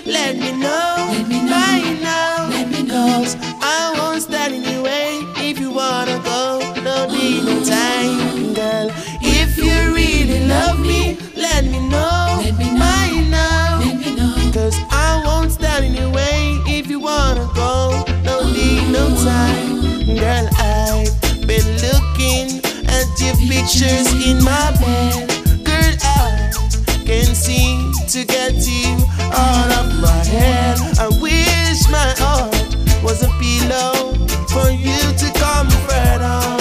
let me know, right now, cause I won't stand in your way. If you wanna go, no need no time, girl. If you really love me, let me know, right now, cause I won't stand in your way. If you wanna go, no need no time, girl. I've been looking at your pictures in my bed, girl. I can't seem to get you out of my head. I wish my heart was a pillow for you to comfort on,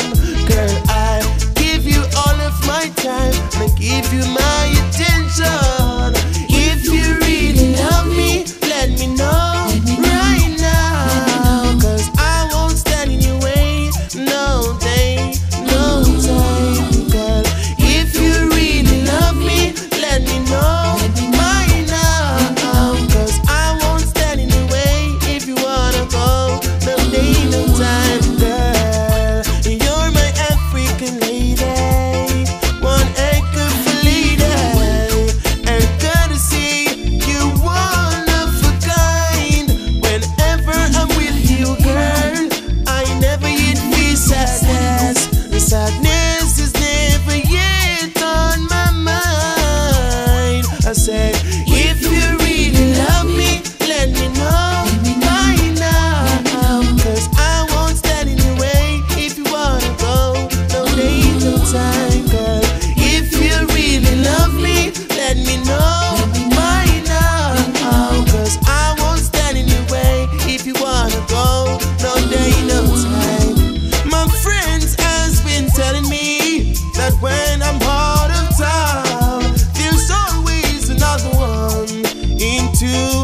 girl. I give you all of my time and give you my attention. If you really love me, let me know right now, cause I won't stand in your way, no day, no time, girl. If you really love me, let me know right now, cause I won't stand in your way. If you wanna go, no day, no time, girl. You're my African lady, one acre for lady, and gotta see you one of a kind. Whenever I'm with you, girl, I never yet feel sadness. The sadness is never yet on my mind. I say, if you really love me, let me know right now, cause I won't stand in your way. If you wanna go, no need, no time, girl. If you really love me, let me know right now, cause I won't stand in your way. If you wanna go, no day, no time. My friends has been telling me that when I'm out of town, there's always another one into